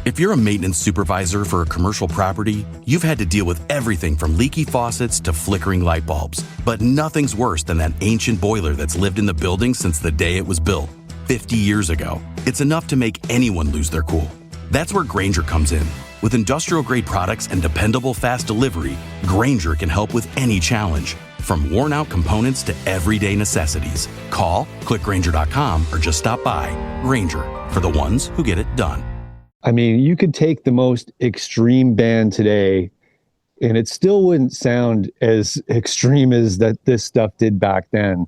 If you're a maintenance supervisor for a commercial property, you've had to deal with everything from leaky faucets to flickering light bulbs. But nothing's worse than that ancient boiler that's lived in the building since the day it was built, 50 years ago. It's enough to make anyone lose their cool. That's where Grainger comes in. With industrial-grade products and dependable fast delivery, Grainger can help with any challenge, from worn-out components to everyday necessities. Call, click Grainger.com, or just stop by. Grainger, for the ones who get it done. I mean, you could take the most extreme band today, and it still wouldn't sound as extreme as that this stuff did back then.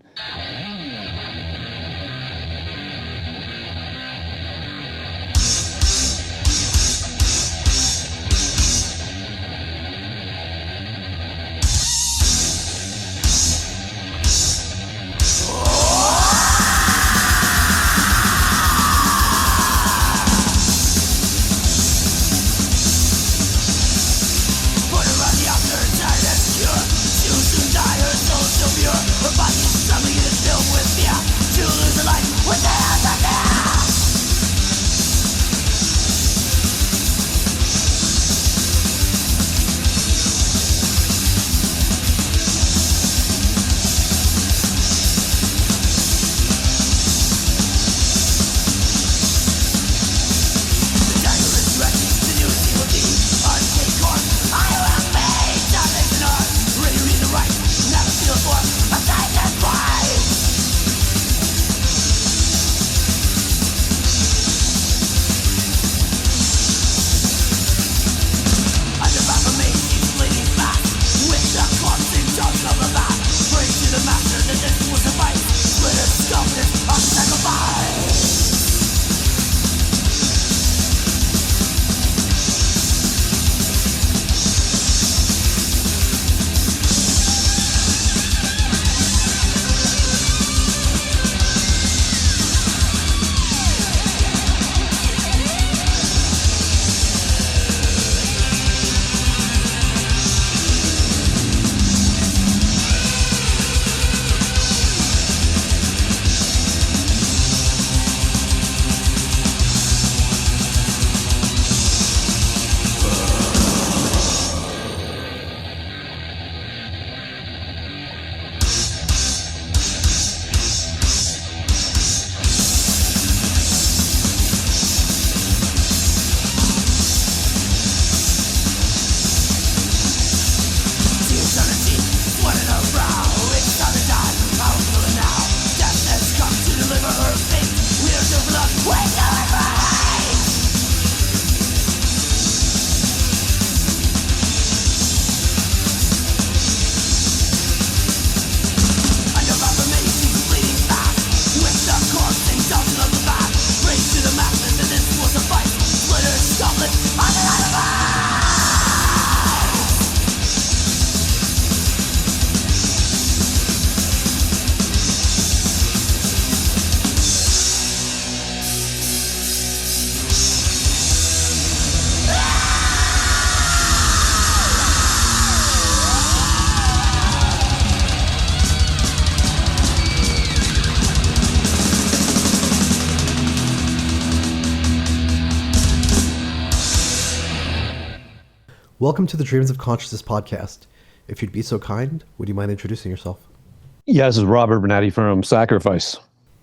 Welcome to the Dreams of Consciousness podcast. If you'd be so kind, would you mind introducing yourself? Yeah, this is Rob Urbinati from Sacrifice.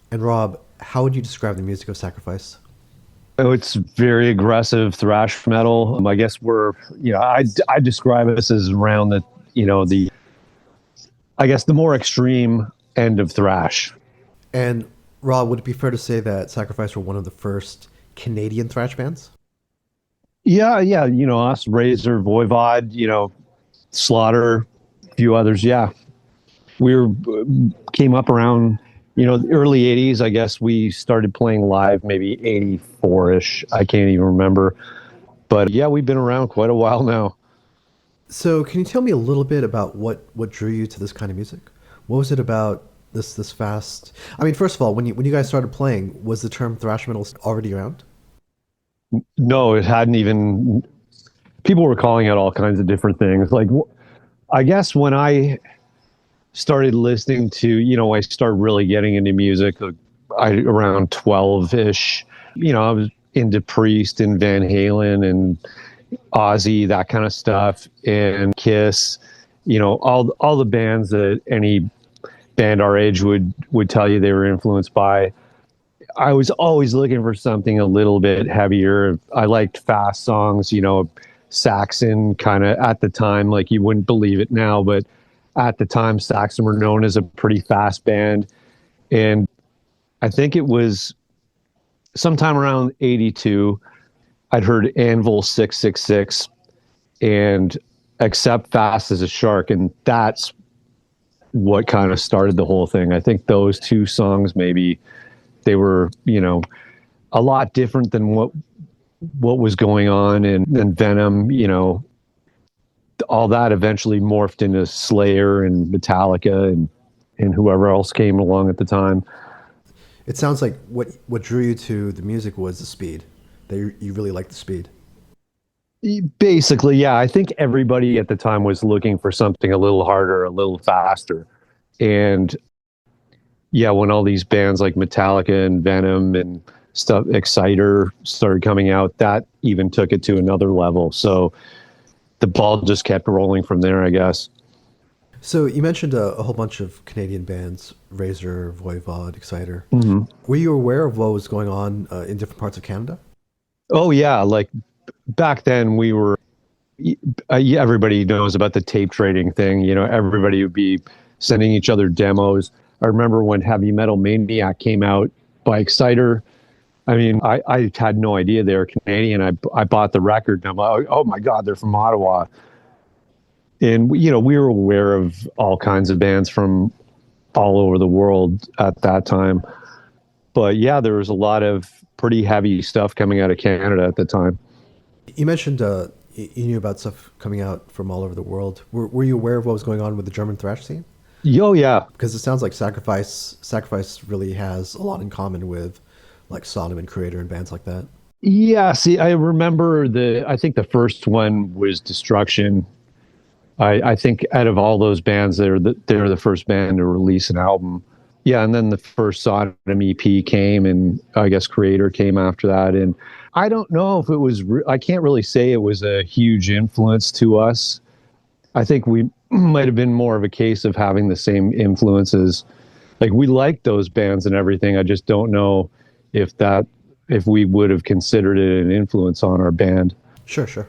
And Rob, how would you describe the music of Sacrifice? Oh, it's very aggressive thrash metal. I guess I describe us as around the more extreme end of thrash. And Rob, would it be fair to say that Sacrifice were one of the first Canadian thrash bands? Yeah, us, Razor, Voivod, Slaughter, a few others, yeah. Came up around, the early 80s, I guess we started playing live, maybe 84-ish, I can't even remember. But yeah, we've been around quite a while now. So can you tell me a little bit about what drew you to this kind of music? What was it about this fast? I mean, first of all, when you guys started playing, was the term thrash metal already around? No, it hadn't even. People were calling it all kinds of different things. Like, I guess when I started listening to, I started really getting into music around 12-ish. I was into Priest and Van Halen and Ozzy, that kind of stuff, and Kiss, all the bands that any band our age would tell you they were influenced by. I was always looking for something a little bit heavier. I liked fast songs, Saxon kind of at the time, like you wouldn't believe it now, but at the time Saxon were known as a pretty fast band. And I think it was sometime around 82, I'd heard Anvil 666 and Accept Fast as a Shark. And that's what kind of started the whole thing. I think those two songs, maybe they were, a lot different than what was going on. And then Venom, all that eventually morphed into Slayer and Metallica and whoever else came along at the time. It sounds like what drew you to the music was the speed. That you really liked the speed. Basically, yeah. I think everybody at the time was looking for something a little harder, a little faster. And yeah, when all these bands like Metallica and Venom and stuff, Exciter started coming out, that even took it to another level. So the ball just kept rolling from there, I guess. So you mentioned a whole bunch of Canadian bands, Razor, Voivod, Exciter. Mm-hmm. Were you aware of what was going on in different parts of Canada? Oh, yeah. Like back then we were, everybody knows about the tape trading thing. Everybody would be sending each other demos. I remember when Heavy Metal Maniac came out by Exciter. I mean, I had no idea they were Canadian. I bought the record and I'm like, oh my God, they're from Ottawa. And, we were aware of all kinds of bands from all over the world at that time. But yeah, there was a lot of pretty heavy stuff coming out of Canada at the time. You mentioned you knew about stuff coming out from all over the world. Were you aware of what was going on with the German thrash scene? Oh, yeah. Because it sounds like Sacrifice really has a lot in common with like Sodom and Creator and bands like that. Yeah, see, I remember I think the first one was Destruction. I think out of all those bands, they're the first band to release an album. Yeah, and then the first Sodom EP came, and I guess Creator came after that. And I don't know if it was, I can't really say it was a huge influence to us. I think we might have been more of a case of having the same influences. Like we liked those bands and everything. I just don't know if we would have considered it an influence on our band. Sure.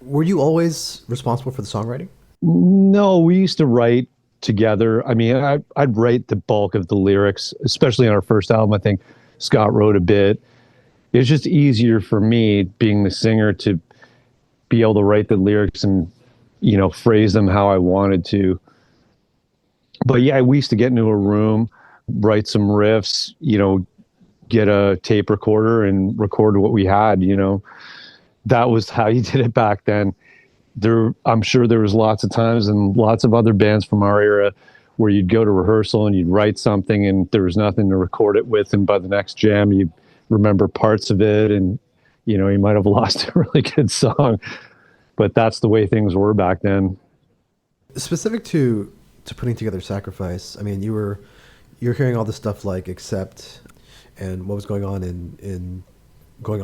Were you always responsible for the songwriting? No, we used to write together. I mean, I'd write the bulk of the lyrics, especially on our first album. I think Scott wrote a bit. It was just easier for me, being the singer, to be able to write the lyrics and, phrase them how I wanted to. But yeah, we used to get into a room, write some riffs, get a tape recorder and record what we had, That was how you did it back then. I'm sure there was lots of times and lots of other bands from our era where you'd go to rehearsal and you'd write something and there was nothing to record it with, and by the next jam you remember parts of it, and you might have lost a really good song. But that's the way things were back then. Specific to putting together Sacrifice, I mean, you're hearing all this stuff like Accept and what was going on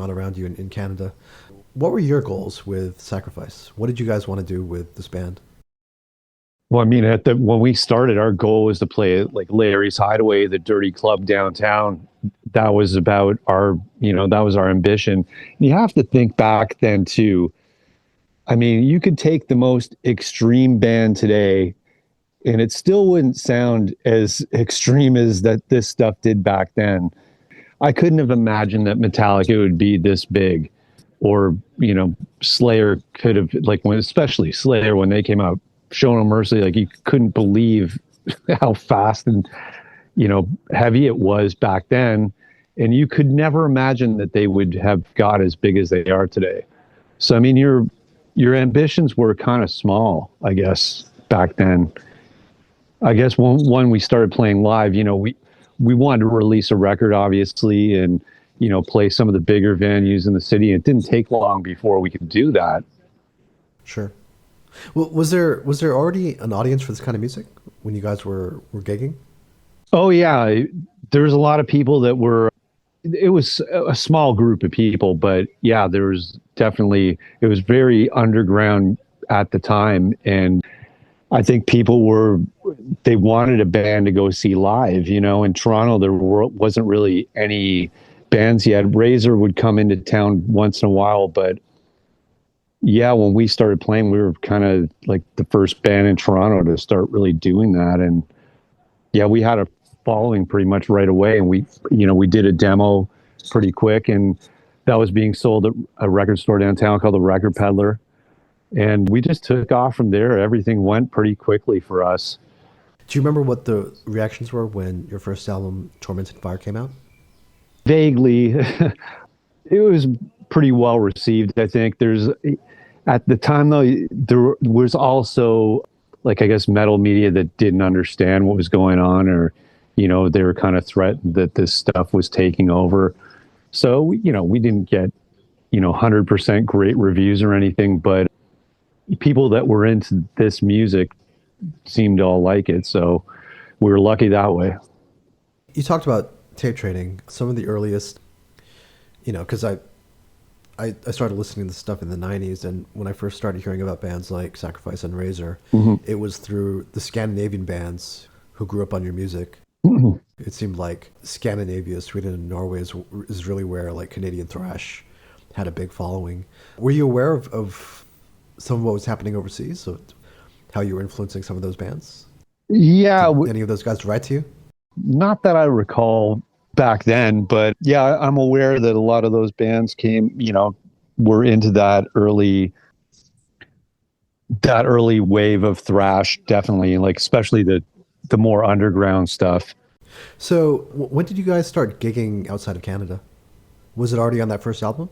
around you in Canada. What were your goals with Sacrifice? What did you guys want to do with this band? Well, I mean, when we started, our goal was to play like Larry's Hideaway, the dirty club downtown. That was about that was our ambition. And you have to think back then too. I mean, you could take the most extreme band today and it still wouldn't sound as extreme as this stuff did back then. I couldn't have imagined that Metallica would be this big. Or, Slayer could have, especially Slayer, when they came out, Show No Mercy, you couldn't believe how fast and, heavy it was back then. And you could never imagine that they would have got as big as they are today. So, I mean, your ambitions were kind of small, I guess, back then. I guess when we started playing live, we wanted to release a record, obviously, and play some of the bigger venues in the city. It didn't take long before we could do that. Sure. Well, was there already an audience for this kind of music when you guys were gigging? Oh yeah, there's a lot of people that were it was a small group of people, but yeah, there was definitely, it was very underground at the time. And I think they wanted a band to go see live. In Toronto, wasn't really any bands yet. Razor would come into town once in a while, but yeah, when we started playing, we were kind of like the first band in Toronto to start really doing that. And yeah, we had a following pretty much right away. And we did a demo pretty quick, and that was being sold at a record store downtown called the Record Peddler. And we just took off from there. Everything went pretty quickly for us. Do you remember what the reactions were when your first album, Torment In Fire, came out? Vaguely. It was pretty well received. I think at the time though, there was also, like, I guess, metal media that didn't understand what was going on, or, they were kind of threatened that this stuff was taking over. So, we didn't get, 100% great reviews or anything, but people that were into this music seemed to all like it. So we were lucky that way. You talked about tape trading. Some of the earliest, because I started listening to this stuff in the 90s, and when I first started hearing about bands like Sacrifice and Razor, it was through the Scandinavian bands who grew up on your music. It seemed like Scandinavia, Sweden and Norway is really where, like, Canadian thrash had a big following. Were you aware of some of what was happening overseas, so how you were influencing some of those bands? Yeah. Did any of those guys write to you? Not that I recall back then, but yeah, I'm aware that a lot of those bands were into that early wave of thrash, definitely, like, especially the more underground stuff. So when did you guys start gigging outside of Canada? Was it already on that first album?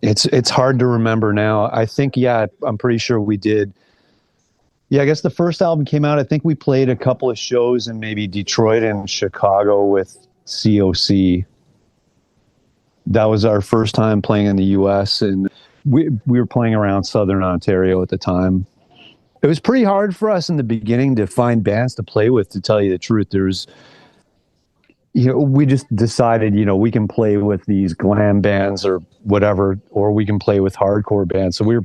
It's hard to remember now. I think, yeah, I'm pretty sure we did. Yeah, I guess the first album came out, I think we played a couple of shows in maybe Detroit and Chicago with COC. That was our first time playing in the US, and we were playing around Southern Ontario at the time. It was pretty hard for us in the beginning to find bands to play with, to tell you the truth. We just decided, we can play with these glam bands or whatever, or we can play with hardcore bands. So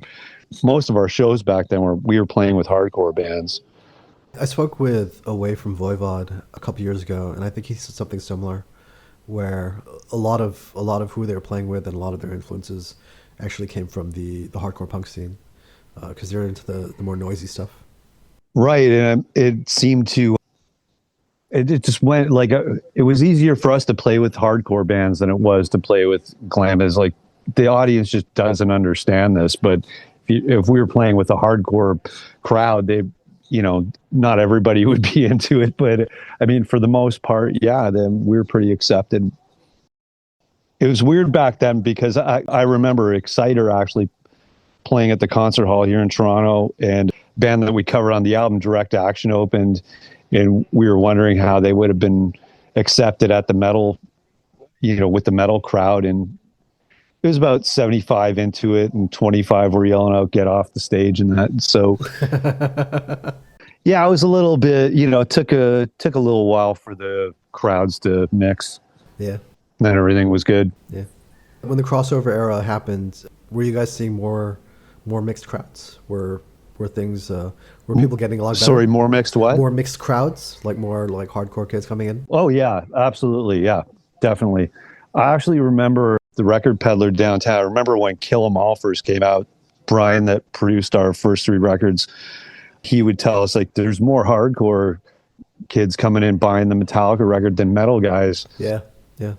most of our shows back then we were playing with hardcore bands. I spoke with Away from Voivod a couple years ago, and I think he said something similar, where a lot of who they were playing with and a lot of their influences actually came from the hardcore punk scene, because they're into the more noisy stuff. Right, and it seemed to. It just went like it was easier for us to play with hardcore bands than it was to play with glam. Is like the audience just doesn't understand this. But if we were playing with a hardcore crowd, not everybody would be into it. But I mean, for the most part, yeah, then we were pretty accepted. It was weird back then because I remember Exciter actually playing at the concert hall here in Toronto, and band that we covered on the album, Direct Action, opened. And we were wondering how they would have been accepted at the metal, with the metal crowd. And it was about 75 into it, and 25 were yelling out, "Get off the stage," and that. So, yeah, it was a little bit, took a little while for the crowds to mix. Yeah. Then everything was good. Yeah. When the crossover era happened, were you guys seeing more mixed crowds? Were things were people getting a lot better? Sorry, more mixed what? More mixed crowds, like more like hardcore kids coming in? Oh yeah, absolutely. Yeah, definitely. I actually remember the Record Peddler downtown. I remember when Kill 'Em All first came out. Brian, that produced our first 3 records, he would tell us, like, there's more hardcore kids coming in buying the Metallica record than metal guys. Yeah, yeah.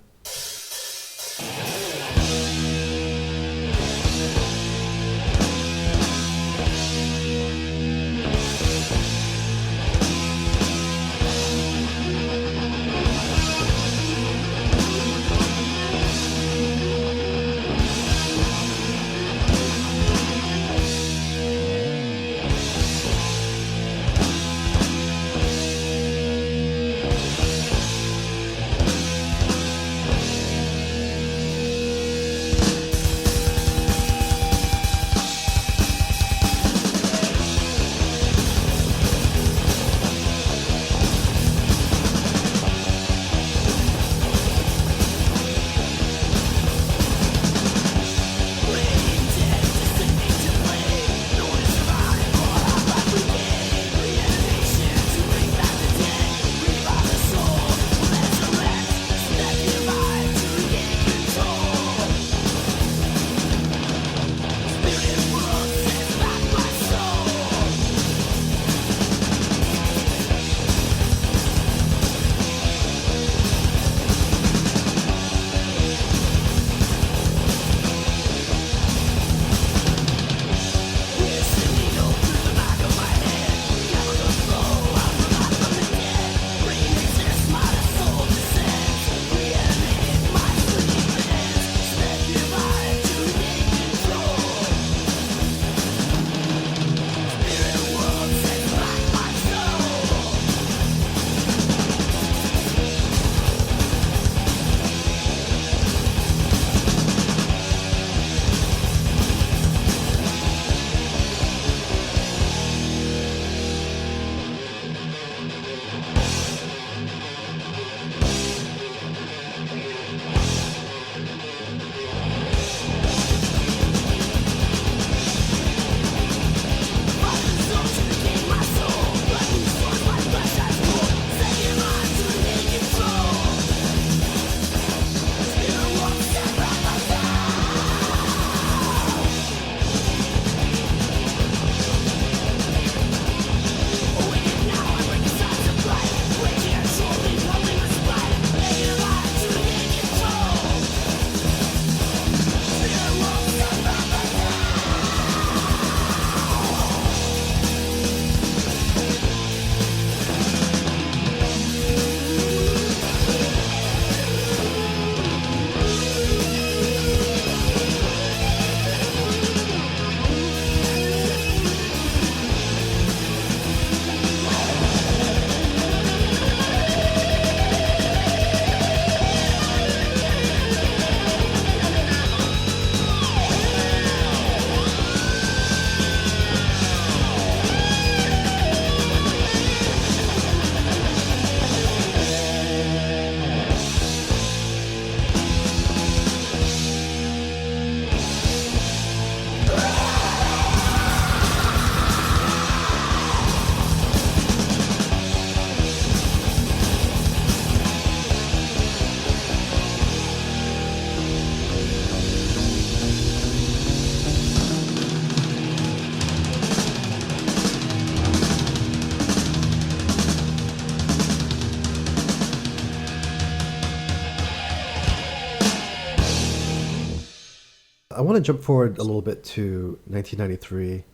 I want to jump forward a little bit to 1993.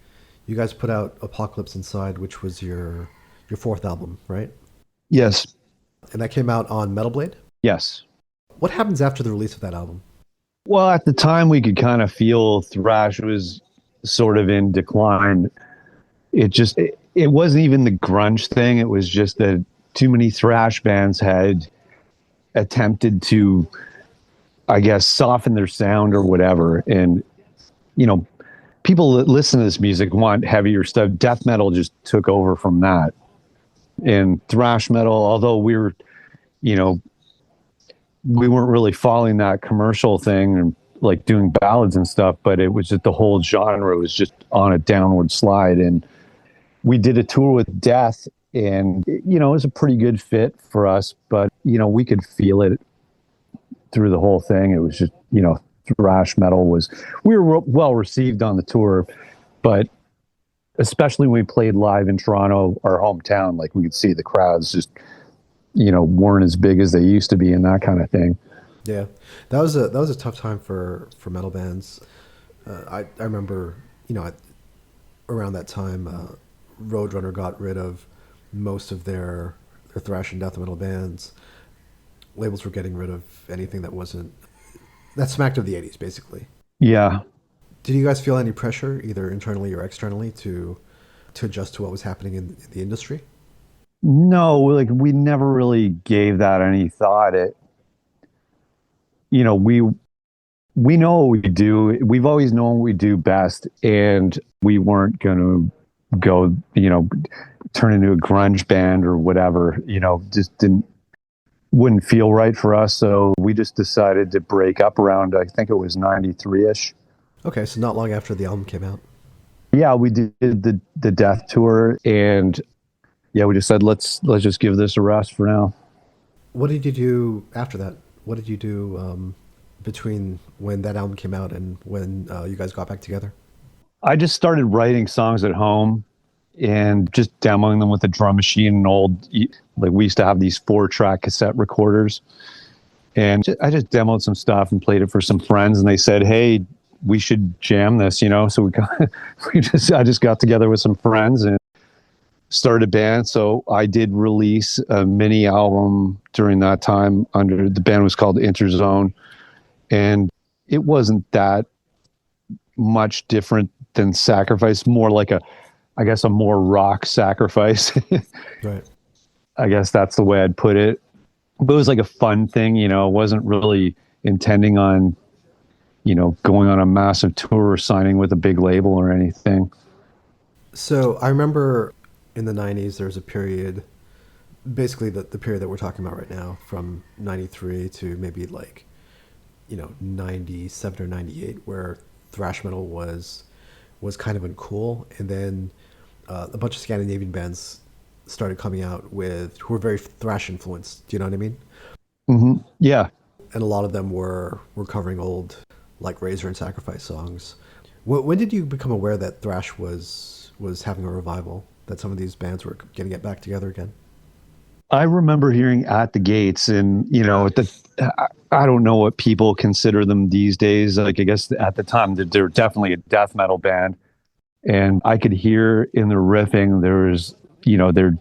You guys put out Apocalypse Inside, which was your fourth album, right? Yes. And that came out on Metal Blade. Yes. What happens after the release of that album? Well, at the time, we could kind of feel thrash was sort of in decline. It wasn't even the grunge thing. It was just that too many thrash bands had attempted to, I guess, soften their sound or whatever. And, people that listen to this music want heavier stuff. Death metal just took over from that. And thrash metal, although we weren't really following that commercial thing and like doing ballads and stuff, but it was just the whole genre was just on a downward slide. And we did a tour with Death, and it was a pretty good fit for us, but we could feel it through the whole thing. It was just, thrash metal we were well received on the tour, but especially when we played live in Toronto, our hometown, like we could see the crowds just, weren't as big as they used to be and that kind of thing. Yeah, that was a tough time for metal bands. I remember, around that time, Roadrunner got rid of most of their thrash and death metal bands. Labels were getting rid of anything that smacked of the 80s, basically. Yeah. Did you guys feel any pressure, either internally or externally, to adjust to what was happening in the industry? No, we never really gave that any thought. We know what we do. We've always known what we do best, and we weren't going to go, turn into a grunge band or whatever. Just wouldn't feel right for us. So we just decided to break up around, I think it was 93-ish. Okay, so not long after the album came out. Yeah, we did the Death tour, and yeah, we just said let's just give this a rest for now. What did you do after that? What did you do between when that album came out and when you guys got back together? I just started writing songs at home and just demoing them with a drum machine and we used to have these 4-track cassette recorders. And I just demoed some stuff and played it for some friends, and they said, hey, we should jam this, So I just got together with some friends and started a band. So I did release a mini album during that time the band was called Interzone. And it wasn't that much different than Sacrifice, more like a more rock Sacrifice. Right. I guess that's the way I'd put it. But it was like a fun thing, It wasn't really intending on, going on a massive tour or signing with a big label or anything. So I remember in the 90s, there was a period, basically the period that we're talking about right now, from 93 to maybe 97 or 98, where thrash metal was kind of uncool. And then a bunch of Scandinavian bands started coming out who were very thrash influenced. Do you know what I mean? Mm-hmm. Yeah. And a lot of them were covering old, like Razor and Sacrifice songs. When did you become aware that thrash was having a revival, that some of these bands were getting it back together again? I remember hearing At the Gates, and I don't know what people consider them these days. I guess at the time they're definitely a death metal band, and I could hear in the riffing there was, they're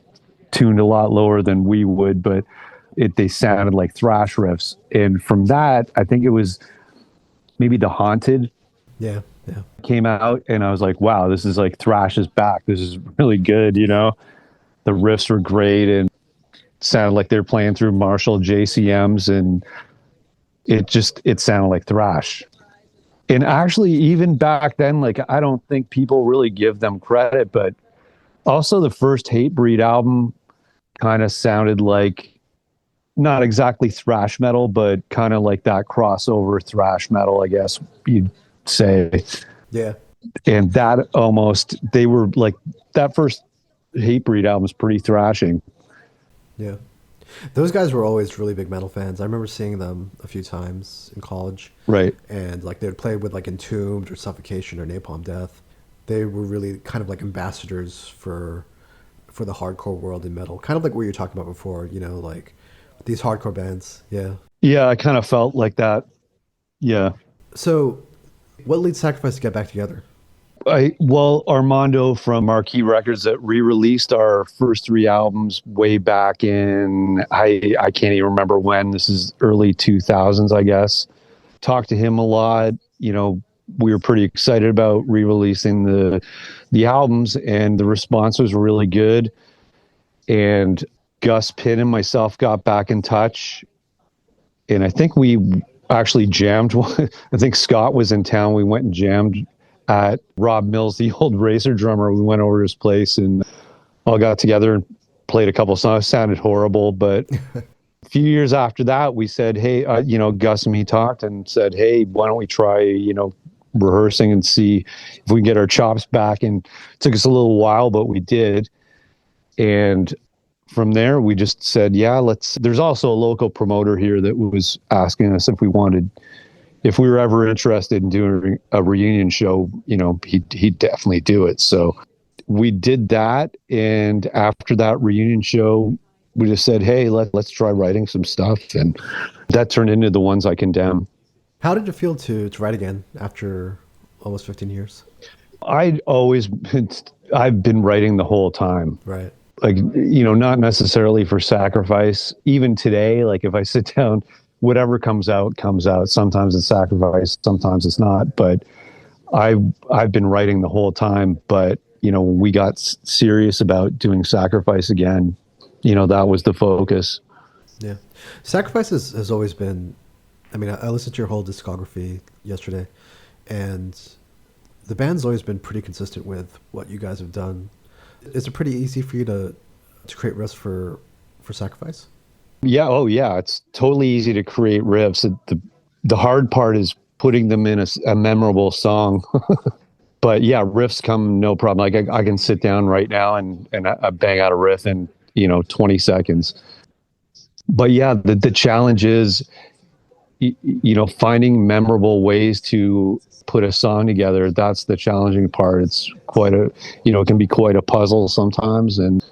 tuned a lot lower than we would, but they sounded like thrash riffs. And from that, I think it was maybe The Haunted. Yeah. Came out, and I was like, wow, this is like thrash is back. This is really good. The riffs were great, and sounded like they're playing through Marshall JCMs, and it sounded like thrash. And actually, even back then, I don't think people really give them credit, but also the first Hatebreed album kind of sounded like not exactly thrash metal, but kind of like that crossover thrash metal, I guess you'd say. Yeah. And they were like, that first Hatebreed album is pretty thrashing. Yeah. Those guys were always really big metal fans. I remember seeing them a few times in college. Right. And they would play with Entombed or Suffocation or Napalm Death. They were really kind of like ambassadors for the hardcore world in metal. Kind of like what you were talking about before, these hardcore bands. Yeah. Yeah, I kind of felt like that. Yeah. So What leads Sacrifice to get back together? Well, Armando from Marquee Records that re-released our first three albums way back in, I can't even remember when. This is early 2000s, I guess. Talked to him a lot. We were pretty excited about re-releasing the albums, and the response was really good. And Gus Pinn and myself got back in touch, and I think we actually jammed. I think Scott was in town. We went and jammed at Rob Mills, the old Racer drummer. We went over to his place and all got together and played a couple songs. It sounded horrible, but a few years after that, we said, hey, Gus and me talked and said, hey, why don't we try, rehearsing and see if we can get our chops back. And it took us a little while, but we did. And from there, we just said, yeah, there's also a local promoter here that was asking us if we were ever interested in doing a reunion show, he'd definitely do it. So we did that. And after that reunion show, we just said, hey, let's try writing some stuff. And that turned into The Ones I Condemn. How did it feel to write again after almost 15 years? I've been writing the whole time. Right. Like, not necessarily for Sacrifice. Even today, like if I sit down, whatever comes out. Sometimes it's Sacrifice, sometimes it's not. But I've been writing the whole time. But, when we got serious about doing Sacrifice again, that was the focus. Yeah. Sacrifice has always been, I listened to your whole discography yesterday, and the band's always been pretty consistent with what you guys have done. Is it pretty easy for you to create riffs for Sacrifice? Yeah. Oh, yeah. It's totally easy to create riffs. The hard part is putting them in a memorable song. But yeah, riffs come no problem. Like I can sit down right now and I bang out a riff in 20 seconds. But yeah, the challenge is finding memorable ways to put a song together. That's the challenging part. It's it can be quite a puzzle sometimes. And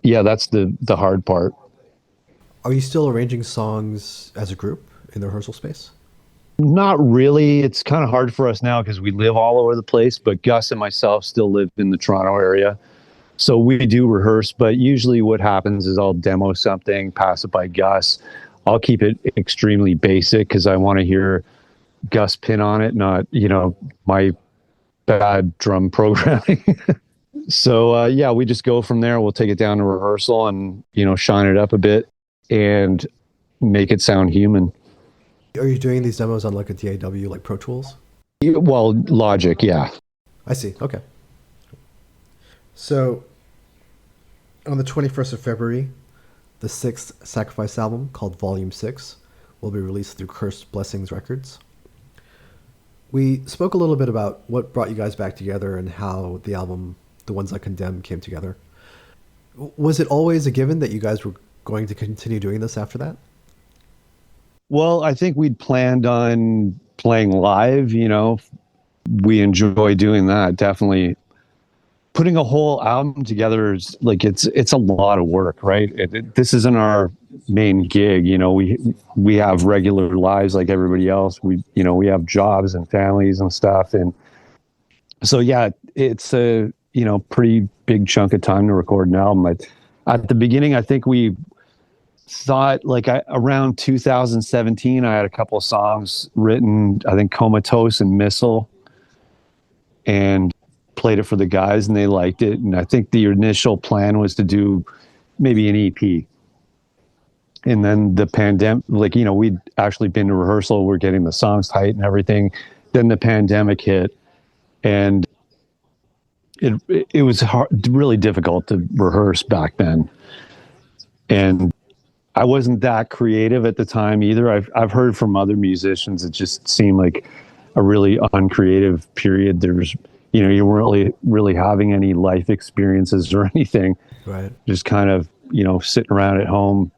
yeah, that's the hard part. Are you still arranging songs as a group in the rehearsal space? Not really. It's kind of hard for us now because we live all over the place, but Gus and myself still live in the Toronto area. So we do rehearse, but usually what happens is I'll demo something, pass it by Gus. I'll keep it extremely basic because I want to hear Gus Pinn on it, not, my bad drum programming. So, we just go from there. We'll take it down to rehearsal and, shine it up a bit and make it sound human. Are you doing these demos on like a DAW, like Pro Tools? Well, Logic, yeah. I see. Okay. So, on the 21st of February, the sixth Sacrifice album, called Volume 6, will be released through Cursed Blessings Records. We spoke a little bit about what brought you guys back together and how the album, The Ones I Condemn, came together. Was it always a given that you guys were going to continue doing this after that? Well, I think we'd planned on playing live, We enjoy doing that, definitely. Putting a whole album together is like it's a lot of work, right? This isn't our main gig, we have regular lives like everybody else. We have jobs and families and stuff, and so yeah, it's a pretty big chunk of time to record an album. At the beginning, I think we thought around 2017, I had a couple of songs written. I think Comatose and Missile, and played it for the guys and they liked it. And I think the initial plan was to do maybe an EP. And then the pandemic, we'd actually been to rehearsal. We're getting the songs tight and everything. Then the pandemic hit and it was really difficult to rehearse back then. And I wasn't that creative at the time either. I've heard from other musicians, it just seemed like a really uncreative period. There was, you weren't really having any life experiences or anything. Right. Just kind of, sitting around at home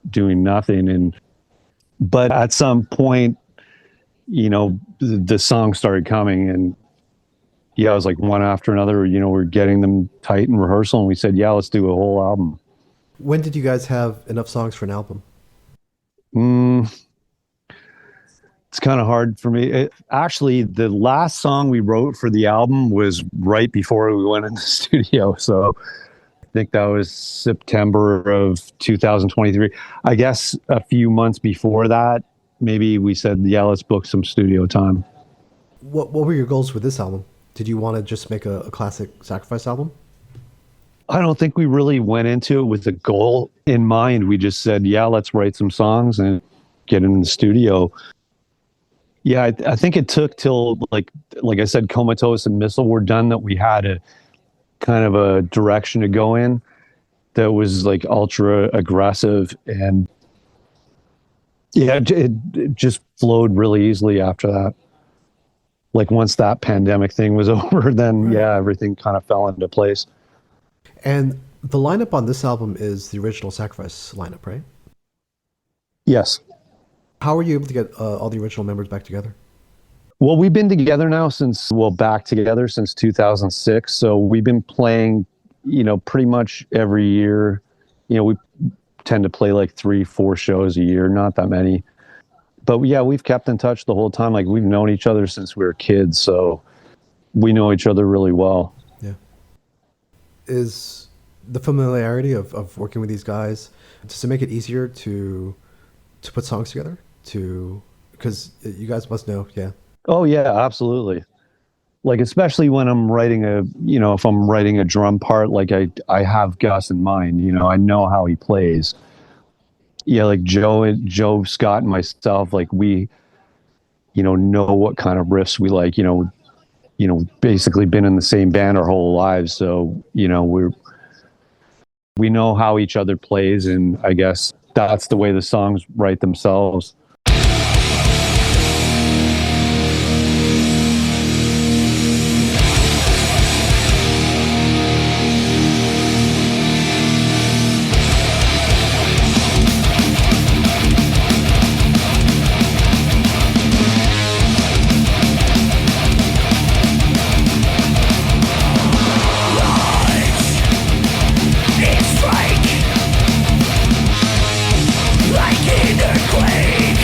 doing nothing. But at some point, the songs started coming and yeah, it was like one after another, we're getting them tight in rehearsal and we said, yeah, let's do a whole album. When did you guys have enough songs for an album? It's kind of hard for me. Actually, the last song we wrote for the album was right before we went in the studio. So I think that was September of 2023. I guess a few months before that, maybe we said, yeah, let's book some studio time. What were your goals with this album? Did you want to just make a classic Sacrifice album? I don't think we really went into it with a goal in mind. We just said, yeah, let's write some songs and get in the studio. Yeah, I think it took till like I said, Comatose and Missile were done that we had a kind of a direction to go in that was like ultra aggressive, and yeah, it just flowed really easily after that. Like once that pandemic thing was over, then yeah, everything kind of fell into place. And the lineup on this album is the original Sacrifice lineup, right? Yes. How were you able to get all the original members back together? Well, we've been together now back together since 2006. So we've been playing, pretty much every year. We tend to play like 3-4 shows a year, not that many. But yeah, we've kept in touch the whole time. Like we've known each other since we were kids. So we know each other really well. Yeah. Is the familiarity of working with these guys, does it make it easier to put songs together? Because you guys must know, yeah. Oh yeah, absolutely. Like especially when I'm writing if I'm writing a drum part, like I have Gus in mind. I know how he plays. Yeah, like Joe, Scott, and myself, like we, know what kind of riffs we like. Basically been in the same band our whole lives, so we know how each other plays, and I guess that's the way the songs write themselves. Like in earthquake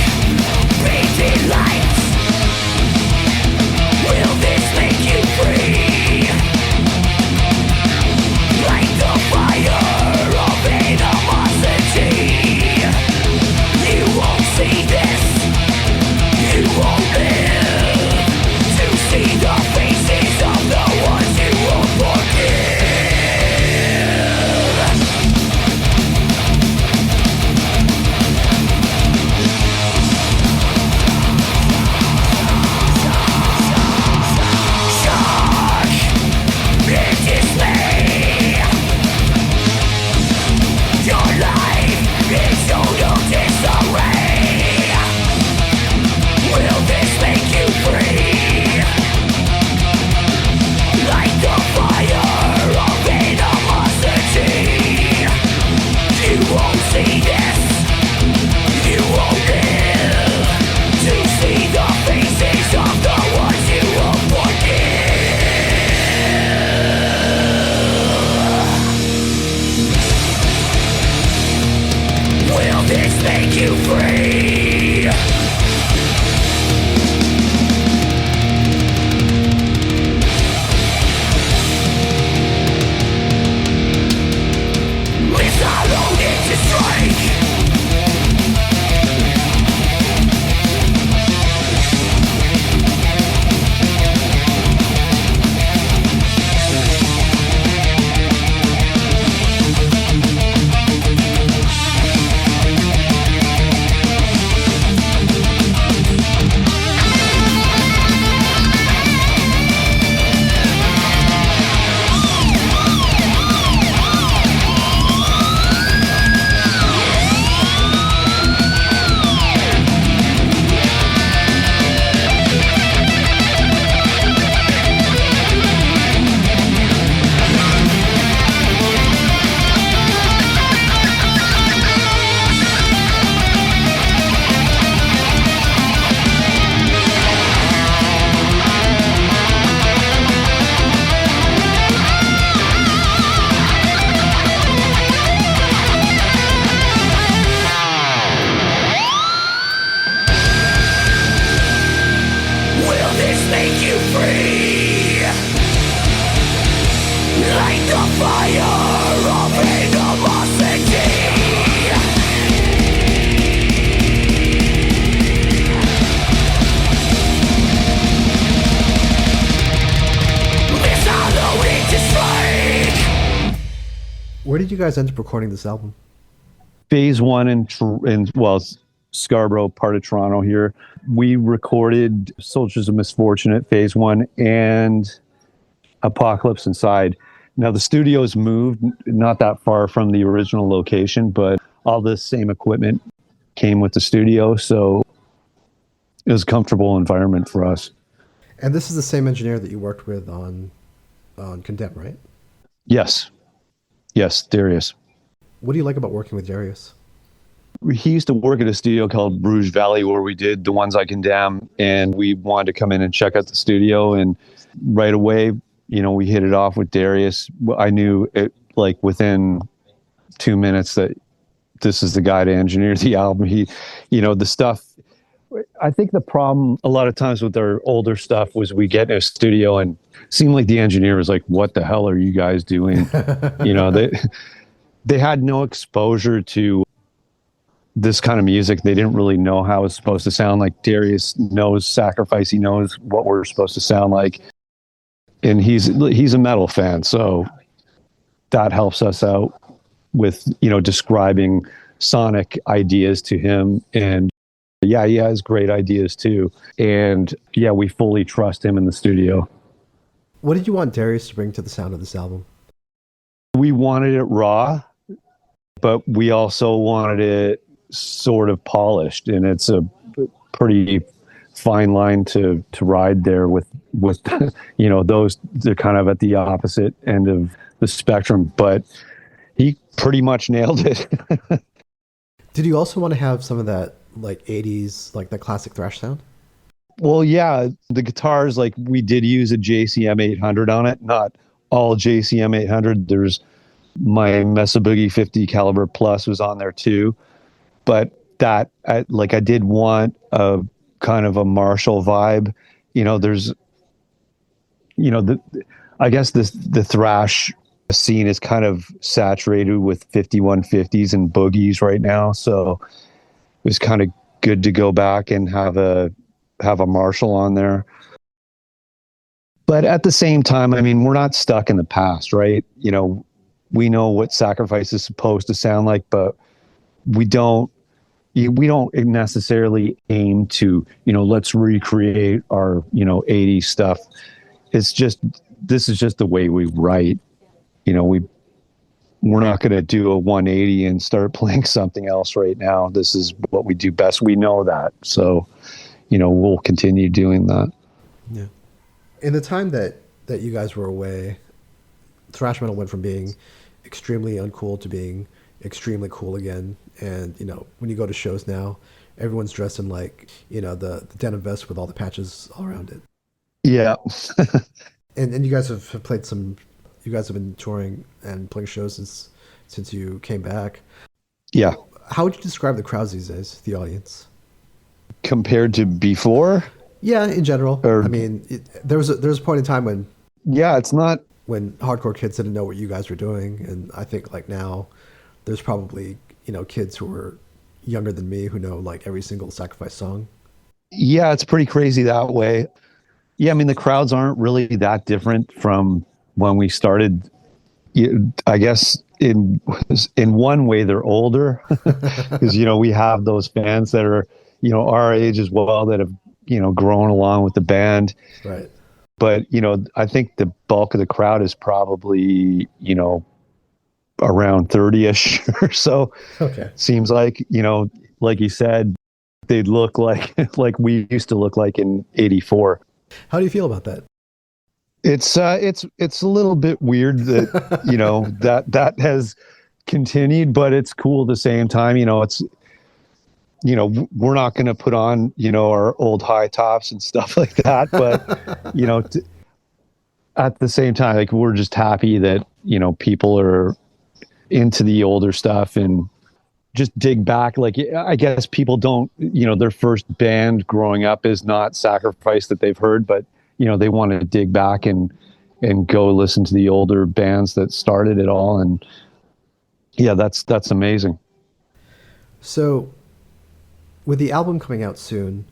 Where did you guys end up recording this album? Phase one in Scarborough, part of Toronto here. We recorded Soldiers of Misfortune at phase one and Apocalypse Inside. Now the studio's moved not that far from the original location, but all the same equipment came with the studio, so it was a comfortable environment for us. And this is the same engineer that you worked with on Condemn, right? Yes, Darius. What do you like about working with Darius? He used to work at a studio called Bruges Valley where we did The Ones I Condemn, and we wanted to come in and check out the studio, and right away, we hit it off with Darius. I knew it like within 2 minutes that this is the guy to engineer the album. The stuff, I think the problem a lot of times with our older stuff was we get in a studio and it seemed like the engineer was like, what the hell are you guys doing? They had no exposure to this kind of music. They didn't really know how it's supposed to sound. Like Darius knows Sacrifice. He knows what we're supposed to sound like. And he's a metal fan. So that helps us out with, describing sonic ideas to him. And yeah, he has great ideas too. And yeah, we fully trust him in the studio. What did you want Darius to bring to the sound of this album? We wanted it raw, but we also wanted it sort of polished, and it's a pretty fine line to ride there with those, they're kind of at the opposite end of the spectrum, but he pretty much nailed it. Did you also want to have some of that like 80s, like the classic thrash sound? Well, yeah, the guitars, like we did use a JCM 800 on it, not all JCM 800. There's my Mesa Boogie 50 caliber plus was on there too. But that, I did want a kind of a Marshall vibe. There's, I guess the thrash scene is kind of saturated with 5150s and boogies right now. So it was kind of good to go back and have a Marshall on there. But at the same time, I mean, we're not stuck in the past, right? We know what Sacrifice is supposed to sound like, but we don't necessarily aim to, let's recreate our, 80s stuff. It's just, this is just the way we write. We're not going to do a 180 and start playing something else right now. This is what we do best. We know that. So, we'll continue doing that. Yeah. In the time that you guys were away, thrash metal went from being extremely uncool to being extremely cool again. And, when you go to shows now, everyone's dressed in like, the denim vest with all the patches all around it. Yeah. and you guys have played you guys have been touring and playing shows since you came back. Yeah. How would you describe the crowds these days, the audience? Compared to before? Yeah, in general. I mean, there was a point in time when... Yeah, it's not... When hardcore kids didn't know what you guys were doing. And I think like now, there's probably, kids who are younger than me who know like every single Sacrifice song. Yeah, it's pretty crazy that way. Yeah, I mean, the crowds aren't really that different from when we started. I guess in one way they're older because, we have those fans that are, our age as well that have, grown along with the band. Right. But, I think the bulk of the crowd is probably, around 30-ish or so. Okay. Seems like, like you said, they'd look like we used to look like in 84. How do you feel about that? It's a little bit weird that, that has continued, but it's cool at the same time. It's, we're not going to put on, our old high tops and stuff like that. But, at the same time, like we're just happy that, people are into the older stuff and just dig back. Like, I guess people don't, their first band growing up is not Sacrifice that they've heard, but, they want to dig back and go listen to the older bands that started it all. And yeah, that's amazing. So with the album coming out soon,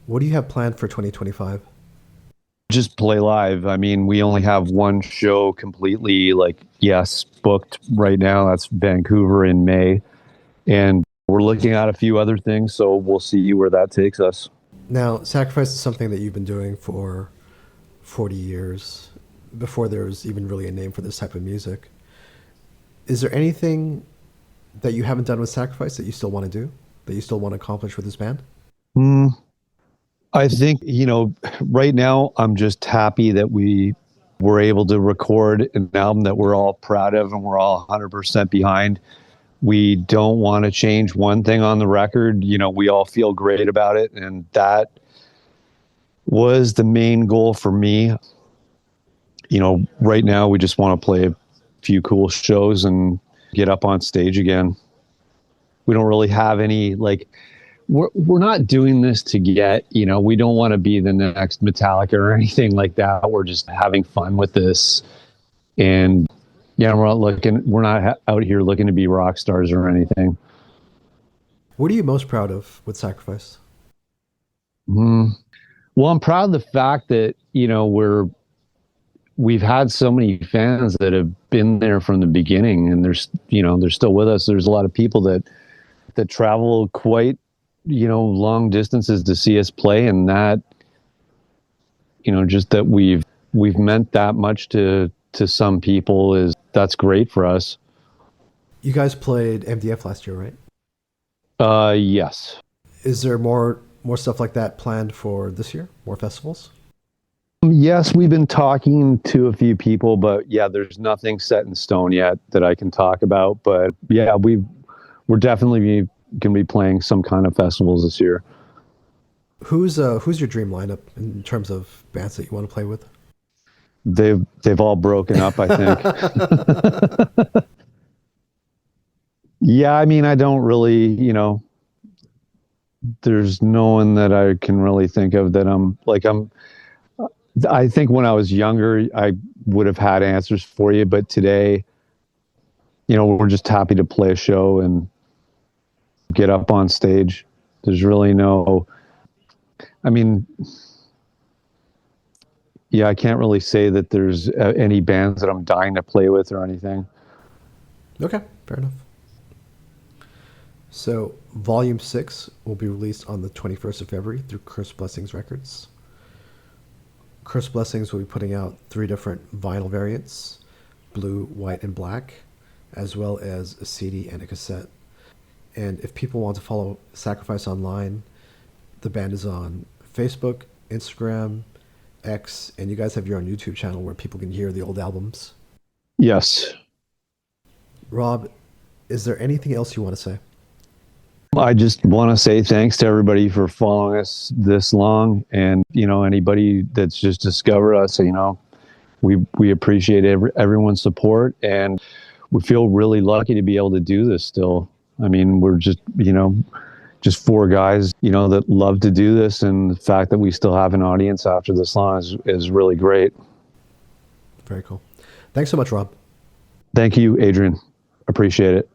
what do you have planned for 2025? Just play live. I mean, we only have one show completely booked right now. That's Vancouver in May. And we're looking at a few other things, so we'll see where that takes us. Now, Sacrifice is something that you've been doing for 40 years, before there was even really a name for this type of music. Is there anything that you haven't done with Sacrifice that you still want to do, that you still want to accomplish with this band? I think, right now I'm just happy that we were able to record an album that we're all proud of and we're all 100% behind. We don't want to change one thing on the record. We all feel great about it. And that was the main goal for me. Right now we just want to play a few cool shows and get up on stage again. We don't really have any, we're not doing this to get, we don't want to be the next Metallica or anything like that. We're just having fun with this. And yeah, we're not out here looking to be rock stars or anything. What are you most proud of with Sacrifice? Well, I'm proud of the fact that, we've had so many fans that have been there from the beginning, and they're still with us. There's a lot of people that travel quite, long distances to see us play, and that, just that we've meant that much to some people that's great for us. You guys played MDF last year, right? Yes. Is there more stuff like that planned for this year? More festivals? Yes, we've been talking to a few people, but yeah, there's nothing set in stone yet that I can talk about. But yeah, we're definitely going to be playing some kind of festivals this year. Who's your dream lineup in terms of bands that you want to play with? They've all broken up, I think. Yeah, I mean, I don't really, there's no one that I can really think of that I think when I was younger, I would have had answers for you, but today, we're just happy to play a show and get up on stage. There's really I can't really say that there's any bands that I'm dying to play with or anything. Okay, fair enough. So, Volume 6 will be released on the 21st of February through Curse Blessings Records. Curse Blessings will be putting out 3 different vinyl variants, blue, white, and black, as well as a CD and a cassette. And if people want to follow Sacrifice online, the band is on Facebook, Instagram, X, and you guys have your own YouTube channel where people can hear the old albums. Yes. Rob, is there anything else you want to say? I just want to say thanks to everybody for following us this long, and anybody that's just discovered us. We appreciate everyone's support, and we feel really lucky to be able to do this still. I mean, we're just 4 guys that love to do this, and the fact that we still have an audience after this long is really great. Very cool. Thanks so much, Rob. Thank you, Adrian. Appreciate it.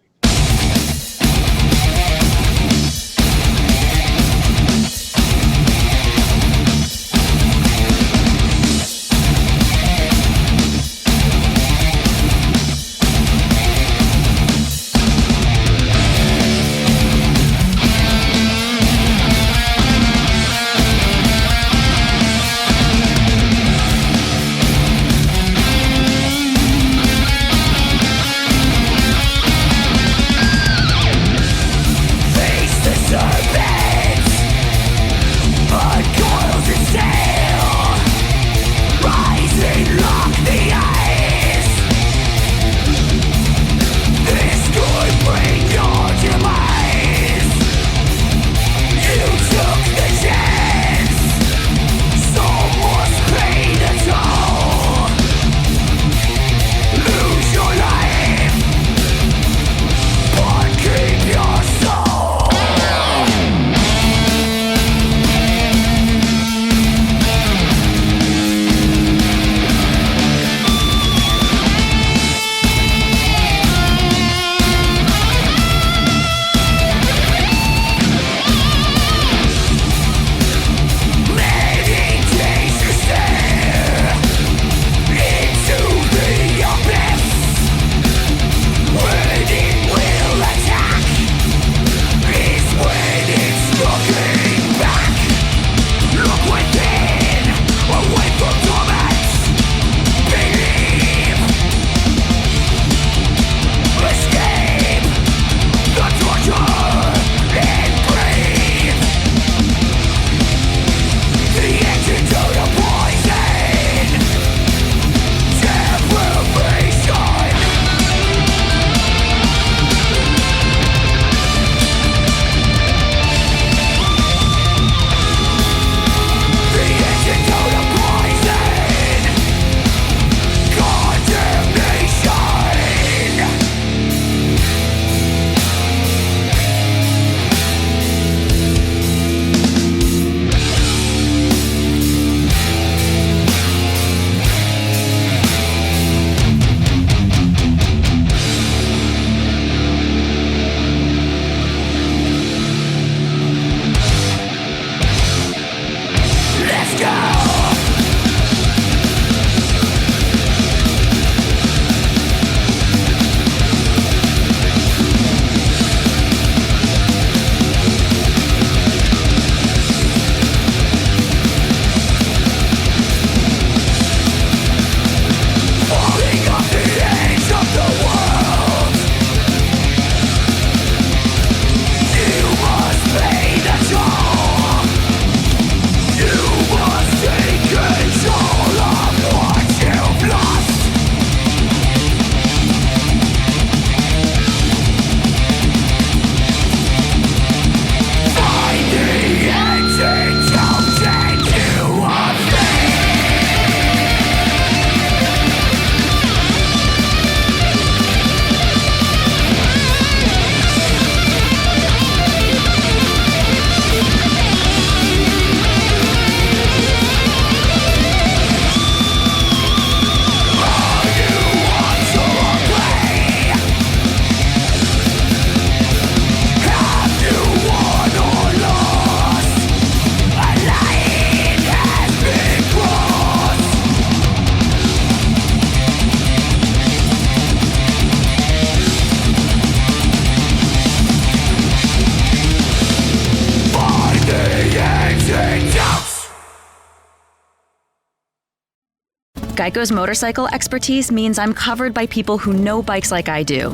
Geico's motorcycle expertise means I'm covered by people who know bikes like I do.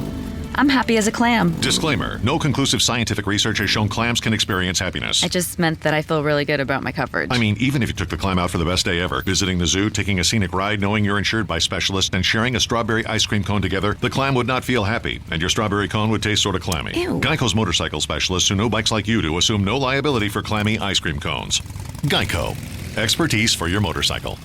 I'm happy as a clam. Disclaimer, no conclusive scientific research has shown clams can experience happiness. I just meant that I feel really good about my coverage. I mean, even if you took the clam out for the best day ever, visiting the zoo, taking a scenic ride, knowing you're insured by specialists, and sharing a strawberry ice cream cone together, the clam would not feel happy, and your strawberry cone would taste sort of clammy. Ew. Geico's motorcycle specialists who know bikes like you do assume no liability for clammy ice cream cones. Geico. Expertise for your motorcycle.